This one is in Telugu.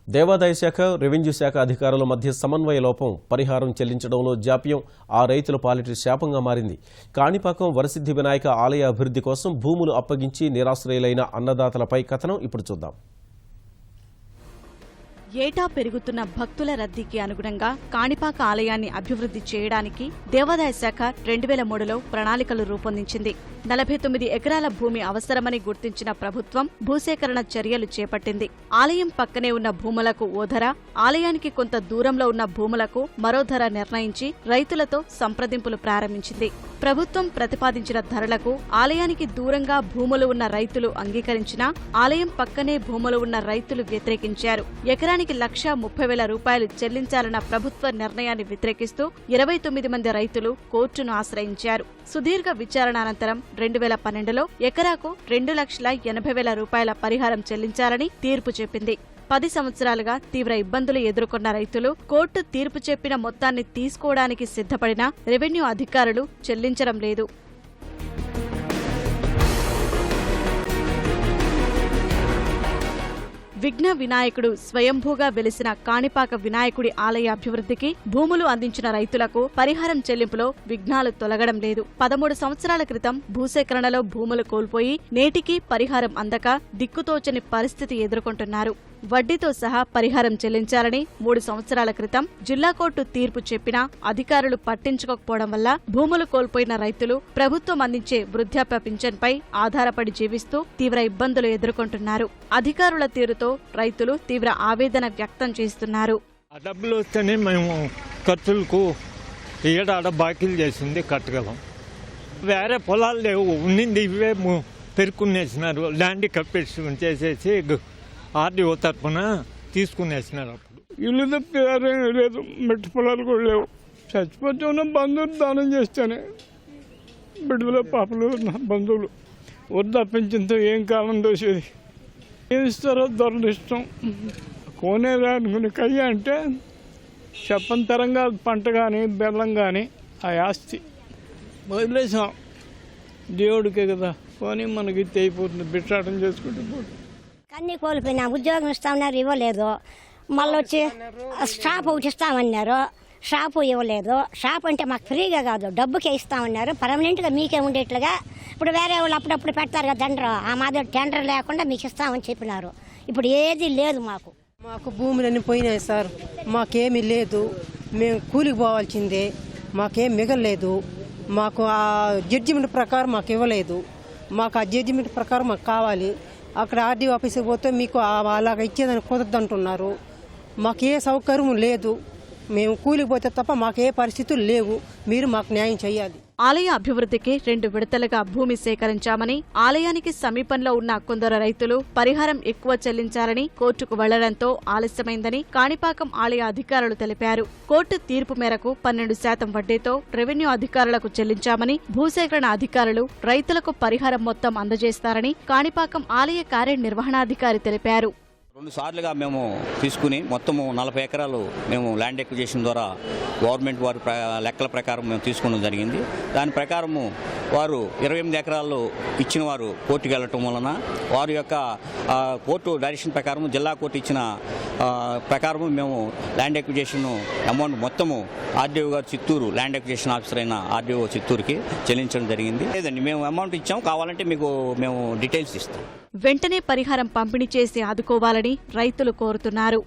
దేవాదాయ శాఖ, రెవెన్యూ శాఖ అధికారుల మధ్య సమన్వయ లోపం పరిహారం చెల్లించడంలో జాప్యం ఆ రైతుల పాలిట శాపంగా మారింది. కాణిపాకం వరసిద్ధి వినాయక ఆలయ అభివృద్ధి కోసం భూములు అప్పగించి నిరాశ్రయులైన అన్నదాతలపై కథనం ఇప్పుడు చూద్దాం. ఏటా పెరుగుతున్న భక్తుల రద్దీకి అనుగుణంగా కాణిపాక ఆలయాన్ని అభివృద్ధి చేయడానికి దేవాదాయ శాఖ 2003లో ప్రణాళికలు రూపొందించింది. 49 ఎకరాల భూమి అవసరమని గుర్తించిన ప్రభుత్వం భూసేకరణ చర్యలు చేపట్టింది. ఆలయం పక్కనే ఉన్న భూములకు ఓ ధర, ఆలయానికి కొంత దూరంలో ఉన్న భూములకు మరో ధర నిర్ణయించి రైతులతో సంప్రదింపులు ప్రారంభించింది. ప్రభుత్వం ప్రతిపాదించిన ధరలకు ఆలయానికి దూరంగా భూములు ఉన్న రైతులు అంగీకరించినా ఆలయం పక్కనే భూములు ఉన్న రైతులు వ్యతిరేకించారు. ఎకరానికి ₹1,30,000 చెల్లించాలన్న ప్రభుత్వ నిర్ణయాన్ని వ్యతిరేకిస్తూ 29 మంది రైతులు కోర్టును ఆశ్రయించారు. సుదీర్ఘ విచారణ అనంతరం 2012లో ఎకరాకు ₹2,80,000 పరిహారం చెల్లించాలని తీర్పు చెప్పింది. 10 సంవత్సరాలుగా తీవ్ర ఇబ్బందులు ఎదుర్కొన్న రైతులు కోర్టు తీర్పు చెప్పిన మొత్తాన్ని తీసుకోవడానికి సిద్ధపడినా రెవెన్యూ అధికారులు చెల్లించడం లేదు. విఘ్న వినాయకుడు స్వయంభూగా వెలిసిన కాణిపాక వినాయకుడి ఆలయ అభివృద్ధికి భూములు అందించిన రైతులకు పరిహారం చెల్లింపులో విఘ్నాలు తొలగడం లేదు. 13 సంవత్సరాల క్రితం భూసేకరణలో భూములు కోల్పోయి నేటికీ పరిహారం అందక దిక్కుతోచని పరిస్థితి ఎదుర్కొంటున్నారు. వడ్డీతో సహా పరిహారం చెల్లించాలని 3 సంవత్సరాల క్రితం జిల్లా కోర్టు తీర్పు చెప్పినా అధికారులు పట్టించుకోకపోవడం వల్ల భూములు కోల్పోయిన రైతులు ప్రభుత్వం అందించే వృద్ధాప్య పింఛన్పై ఆధారపడి జీవిస్తూ తీవ్ర ఇబ్బందులు ఎదుర్కొంటున్నారు. అధికారుల తీరుతో రైతులు తీవ్ర ఆవేదన వ్యక్తం చేస్తున్నారు. డబ్బులు వస్తేనే మేము ఖర్చులకు ఏడాడ బాకీలు చేసింది కట్టగలం. వేరే పొలాలు లేవు, ఉన్నింది ఇవే పెరుక్కునేసినారు. ల్యాండ్ కప్పేసి చేసేసి ఆర్డీఓ తరఫున తీసుకునేసినారు. అప్పుడు ఇల్లు తప్పేం లేదు, మెట్టి పొలాలు కూడా లేవు. చచ్చిపోతే ఉన్న బంధువులు దానం చేస్తేనే బిడ్డలు పాపలు బంధువులు వద్దప్పించింతో ఏం కాలం దోసేది. ఏమి ఇస్తారో దొరలు ఇష్టం. కోనేరా అనుకునే కయ్య అంటే చెప్పంతరంగా పంట కానీ బెల్లం కానీ ఆ ఆస్తి వదిలేసాం. దేవుడికే కదా కొని మనకి అయిపోతుంది, బిట్టాటం చేసుకుంటూ పోతుంది. అన్నీ కోల్పోయినా ఉద్యోగం ఇస్తామన్నారు, ఇవ్వలేదు. మళ్ళీ వచ్చి షాప్ ఒకటి ఇస్తామన్నారు, షాపు ఇవ్వలేదు. షాప్ అంటే మాకు ఫ్రీగా కాదు, డబ్బుకే ఇస్తామన్నారు. పర్మనెంట్గా మీకే ఉండేట్లుగా. ఇప్పుడు వేరే వాళ్ళు అప్పుడప్పుడు పెడతారు కదా టెండర్, ఆ మాదిరి టెండర్ లేకుండా మీకు ఇస్తామని చెప్పినారు. ఇప్పుడు ఏది లేదు మాకు. మాకు భూములన్నీ పోయినాయి సార్, మాకేమీ లేదు. మేము కూలికి పోవాల్సిందే, మాకేం మిగలలేదు. మాకు ఆ జడ్జిమెంట్ ప్రకారం మాకు ఇవ్వలేదు. మాకు ఆ జడ్జిమెంట్ ప్రకారం మాకు కావాలి. అక్కడ ఆర్డీఓ ఆఫీస్కి పోతే మీకు అలాగ ఇచ్చేదని కుదరదంటున్నారు. మాకు ఏ సౌకర్యం లేదు. మేము కూలికి పోతే తప్ప మాకు ఏ పరిస్థితులు లేవు. మీరు మాకు న్యాయం చేయాలి. ఆలయ అభివృద్ధికి 2 విడతలుగా భూమి సేకరించామని, ఆలయానికి సమీపంలో ఉన్న కొందరు రైతులు పరిహారం ఎక్కువ చెల్లించాలని కోర్టుకు వెళ్లడంతో ఆలస్యమైందని కాణిపాకం ఆలయ అధికారులు తెలిపారు. కోర్టు తీర్పు మేరకు 12% వడ్డీతో రెవెన్యూ అధికారులకు చెల్లించామని, భూసేకరణ అధికారులు రైతులకు పరిహారం మొత్తం అందజేస్తారని కాణిపాకం ఆలయ కార్యనిర్వహణాధికారి తెలిపారు. 2 సార్లుగా మేము తీసుకుని మొత్తము 40 ఎకరాలు మేము ల్యాండ్ ఎక్విజిషన్ ద్వారా గవర్నమెంట్ వారి లెక్కల ప్రకారం మేము తీసుకోవడం జరిగింది. దాని ప్రకారము వారు 28 ఎకరాలు ఇచ్చిన వారు కోర్టుకు వెళ్ళటం వలన వారి యొక్క కోర్టు డైరెక్షన్ ప్రకారం జిల్లా కోర్టు ఇచ్చిన ప్రకారము మేము ల్యాండ్ ఎక్విజిషన్ అమౌంట్ మొత్తము ఆర్డీఓ గారు చిత్తూరు ల్యాండ్ ఎక్విజిషన్ ఆఫీసర్ అయిన ఆర్డీఓ చిత్తూరుకి చెల్లించడం జరిగింది. లేదండి, మేము అమౌంట్ ఇచ్చాము, కావాలంటే మీకు మేము డీటెయిల్స్ ఇస్తాం. వెంటనే పరిహారం పంపిణీ చేసి ఆదుకోవాలని రైతులు కోరుతున్నారు.